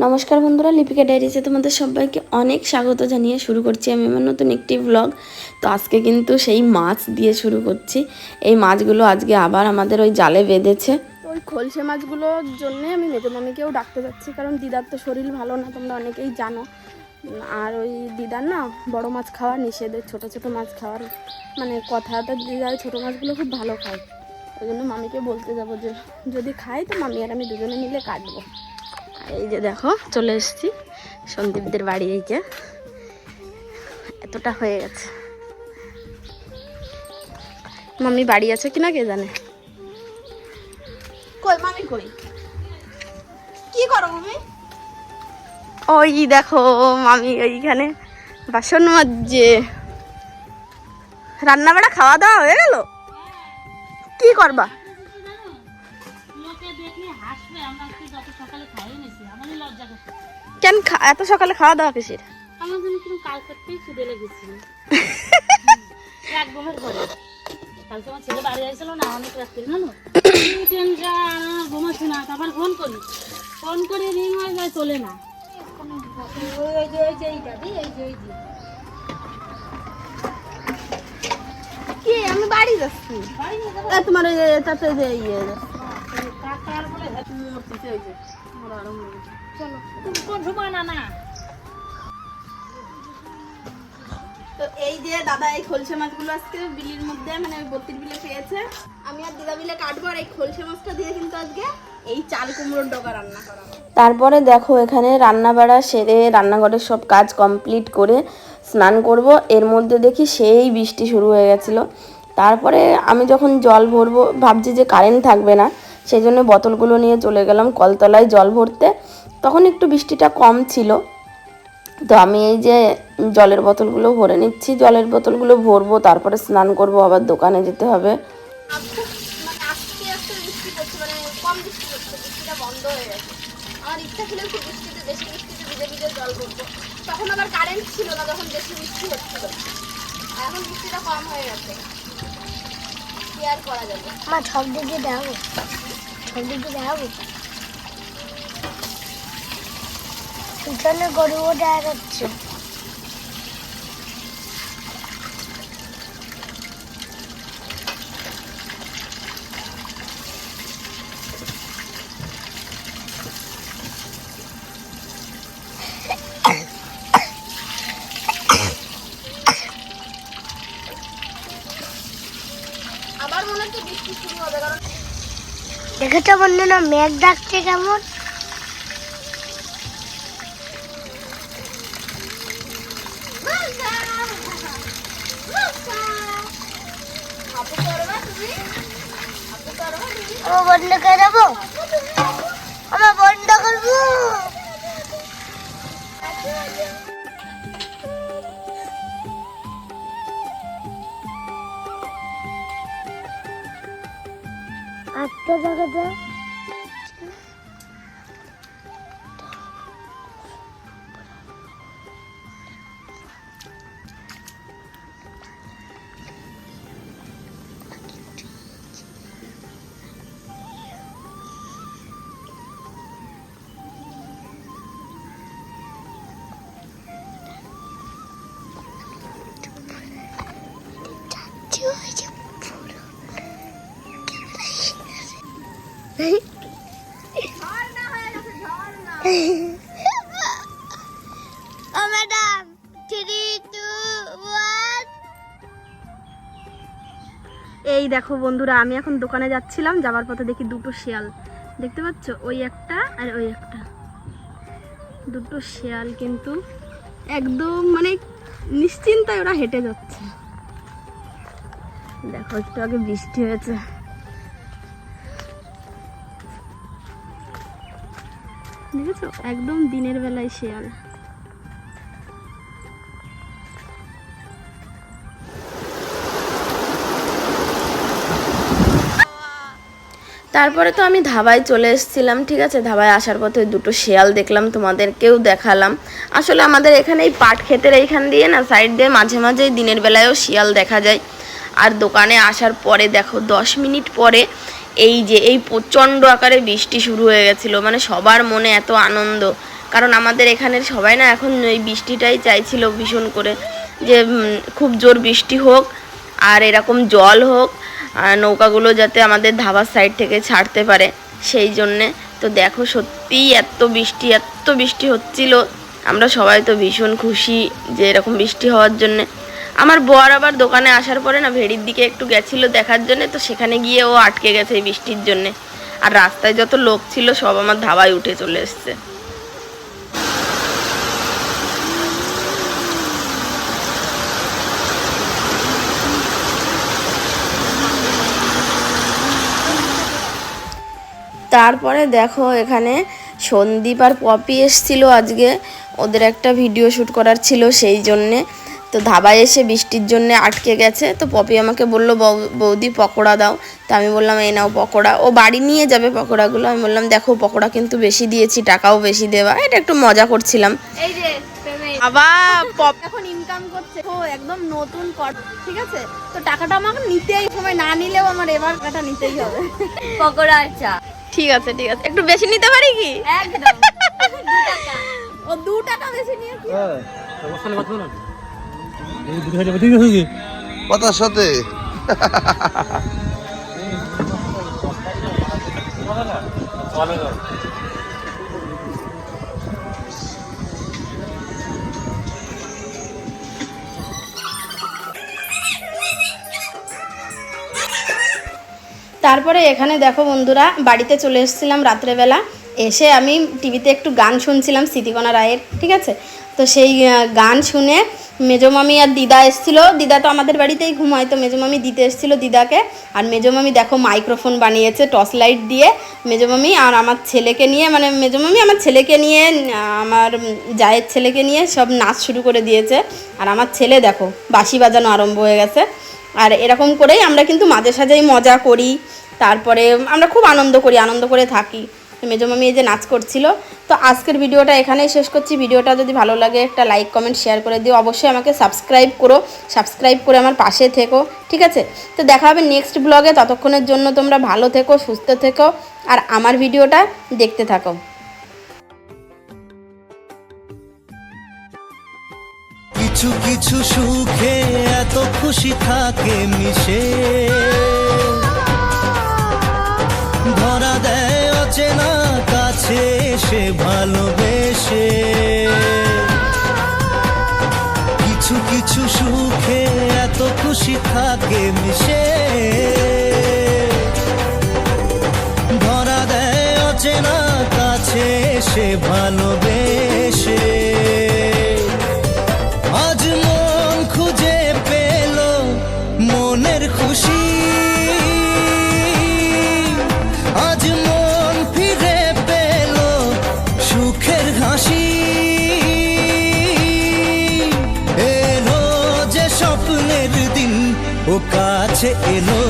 নমস্কার বন্ধুরা, লিপিকা ডায়েরিতে তোমাদের সবাইকে অনেক স্বাগত জানিয়ে শুরু করছি আমি আমার নতুন একটি ব্লগ। তো আজকে কিন্তু সেই মাছ দিয়ে শুরু করছি। এই মাছগুলো আজকে আবার আমাদের ওই জালে বেঁধেছে। তো ওই খলসে মাছগুলোর জন্যে আমি মেজো মামিকেও ডাকতে যাচ্ছি, কারণ দিদার তো শরীর ভালো না, তোমরা অনেকেই জানো। আর ওই দিদার না বড় মাছ খাওয়া নিষেধের, ছোটো ছোটো মাছ খাওয়ার মানে কথাটা, দিদার ছোটো মাছগুলো খুব ভালো খায়। ওই জন্য মামিকে বলতে যাবো যে যদি খাই তো মামি আর আমি দুজনে মিলে কাটবো। এই যে দেখো চলে এসেছি সন্দীপদের বাড়ি। এই যে এতটা হয়ে গেছে। মামি বাড়ি আছে কিনা কে জানে। কই মামি, কই কি করো মামি? ওই দেখো মামি ওইখানে বাসন মাজছে। রান্না বাড়া খাওয়া দাওয়া হয়ে গেল? কি করবা? কেন এত সকালে খাওয়া দাওয়া কিসের? আমার জন্য কিন্তু কাল করতেই খিদে লেগেছিল। একদমের পরে কালকে আমার ছেলে বাড়ি আসছিল না, অনেক রাত্রে জানো, টেনশন, ঘুমাচ্ছি না। তারপর ফোন করে রিং হয়ে যায়, চলে না। কি আমি বাড়ি যাচ্ছি, তোমার ওই তাতে যে ইয়ে কাকার বলে মূর্তিতে ওই যে চলো তুমি কোন সময় না না। তো এই যে দাদা এই খলসে মাছগুলো আজকে বিলির মধ্যে মানে বত্তির বিলে পেয়েছে। আমি আর দিদা বিলে কাটবো, আর এই খলসে মাছটা দিয়ে কিন্তু আজকে এই চাল কুমড়োর ডগা রান্না করা। তারপরে দেখো এখানে রান্না বাড়া সেরে রান্নাঘরের সব কাজ কমপ্লিট করে স্নান করব। এর মধ্যে দেখি সেই বৃষ্টি শুরু হয়ে গেছিলো। তারপরে আমি যখন জল ভরবো ভাবছি যে কারেন্ট থাকবে না, সেই জন্য বোতলগুলো নিয়ে চলে গেলাম কলতলায় জল ভরতে। তখন একটু বৃষ্টিটা কম ছিল। তো আমি এই যে জলের বোতলগুলো ভরে নিচ্ছি, জলের বোতলগুলো ভরবো, তারপরে স্নান করব, আবার দোকানে যেতে হবে। আমার ইচ্ছা ছিল খুব বৃষ্টিতে, বেশি বৃষ্টিতে ভিজে ভিজে জল ভরবো। তখন আবার কারেন্ট ছিল না যখন বেশি বৃষ্টি হচ্ছিল। এখন বৃষ্টিটা কম হয়ে গেছে, কি আর করা যাবে। আমার সব দিকে দেখাবো, সব দিকে দেখাবো। পিছনে গরুও দেখা যাচ্ছে। আবার মনে হচ্ছে বৃষ্টি শুরু হবে, কারণ দেখেছো বন্ধুরা মেঘ ডাকছে কেমন। আমার বন্ধ করে দেবো, আমার বন্ধ করবো। আটটা জায়গাটা এই দেখো বন্ধুরা, আমি এখন দোকানে যাচ্ছিলাম, যাওয়ার পথে দেখি দুটো শিয়াল, দেখতে পাচ্ছ, ওই একটা আর ওই একটা, দুটো শিয়াল কিন্তু একদম মানে নিশ্চিন্তায় ওরা হেঁটে যাচ্ছে। দেখো একটু আগে বৃষ্টি হয়েছে, দেখেছো একদম দিনের বেলায় শিয়াল। তারপরে তো আমি ধাবায় চলে এসেছিলাম, ঠিক আছে। ধাবায় আসার পথে দুটো শেয়াল দেখলাম, তোমাদেরকেও দেখালাম। আসলে আমাদের এখানে এই পাট ক্ষেতের এইখান দিয়ে না সাইড দিয়ে মাঝে মাঝে দিনের বেলায়ও শিয়াল দেখা যায়। আর দোকানে আসার পরে দেখো 10 মিনিট পরে এই যে এই প্রচণ্ড আকারে বৃষ্টি শুরু হয়ে গেছিলো। মানে সবার মনে এত আনন্দ, কারণ আমাদের এখানের সবাই না এখন এই বৃষ্টিটাই চাইছিল ভীষণ করে, যে খুব জোর বৃষ্টি হোক আর এরকম জল হোক, আর নৌকাগুলো যাতে আমাদের ধাবার সাইড থেকে ছাড়তে পারে সেই জন্যে। তো দেখো সত্যিই এত বৃষ্টি হচ্ছিল, আমরা সবাই তো ভীষণ খুশি যে এরকম বৃষ্টি হওয়ার জন্যে। আমার বর আবার দোকানে আসার পরে না ভেড়ির দিকে একটু গেছিলো দেখার জন্যে, তো সেখানে গিয়ে ও আটকে গেছে এই বৃষ্টির জন্যে। আর রাস্তায় যত লোক ছিল সব আমার ধাবায় উঠে চলে এসছে। তারপরে দেখো এখানে সন্দীপ আর পপি এসেছিলো আজকে, ওদের একটা ভিডিও শ্যুট করার ছিল সেই জন্যে। তো ধাবায় এসে বৃষ্টির জন্যে আটকে গেছে। তো পপি আমাকে বললো বৌদি পকোড়া দাও। তো আমি বললাম এই নাও পকোড়া। ও বাড়ি নিয়ে যাবে পকোড়াগুলো। আমি বললাম দেখো পকোড়া কিন্তু বেশি দিয়েছি, টাকাও বেশি দেওয়া, এটা একটু মজা করছিলাম। এই যে আবার এখন ইনকাম করছে ও একদম নতুন কর, ঠিক আছে? তো টাকাটা আমাকে নিতেই, সময় না নিলেও আমার এবার টাকাটা নিতেই হবে। পকোড়া চা ঠিক আছে একটু বেশি নিতে পারি কি? একদম 2 টাকা। ও 2 টাকা বেশি নিয়ে কি কথার সাথে তারপরে এখানে দেখো বন্ধুরা, বাড়িতে চলে এসেছিলাম রাত্রেবেলা। এসে আমি টিভিতে একটু গান শুনছিলাম স্মৃতিকণা রায়ের, ঠিক আছে? তো সেই গান শুনে মেজোমামি আর দিদা এসেছিলো। দিদা তো আমাদের বাড়িতেই ঘুমায়, তো মেজোমামি দিতে এসেছিলো দিদাকে। আর মেজোমামি দেখো মাইক্রোফোন বানিয়েছে টর্চ লাইট দিয়ে। মেজোমামি আর আমার ছেলেকে নিয়ে, মানে মেজোমামি আমার ছেলেকে নিয়ে, আমার জায়ের ছেলেকে নিয়ে সব নাচ শুরু করে দিয়েছে। আর আমার ছেলে দেখো বাঁশি বাজানো আরম্ভ হয়ে গেছে। আর এরকম করেই আমরা কিন্তু মাঝে সাঝেই মজা করি, তারপরে আমরা খুব আনন্দ করে থাকি। মেজোমামি এই যে নাচ করছিল। তো আজকের ভিডিওটা এখানেই শেষ করছি। ভিডিওটা যদি ভালো লাগে একটা লাইক কমেন্ট শেয়ার করে দিও। অবশ্যই আমাকে সাবস্ক্রাইব করে আমার পাশে থেকো, ঠিক আছে? তো দেখা হবে নেক্সট ব্লগে। ততক্ষণের জন্য তোমরা ভালো থেকো, সুস্থ থেকো, আর আমার ভিডিওটা দেখতে থাকো। কিছু কিছু সুখে এত খুশি থাকে মিশে, ধরা দেয় অচেনা কাছে এসে ভালোবেসে। কিছু কিছু সুখে এত খুশি থাকে মিশে, ধরা দেয় অচেনা কাছে এসে ভালোবেসে। আজ মন খুঁজে পেল মনের খুশি, আজ মন ফিরে পেল সুখের হাসি। এলো যে স্বপ্নের দিন ও কাছে এলো।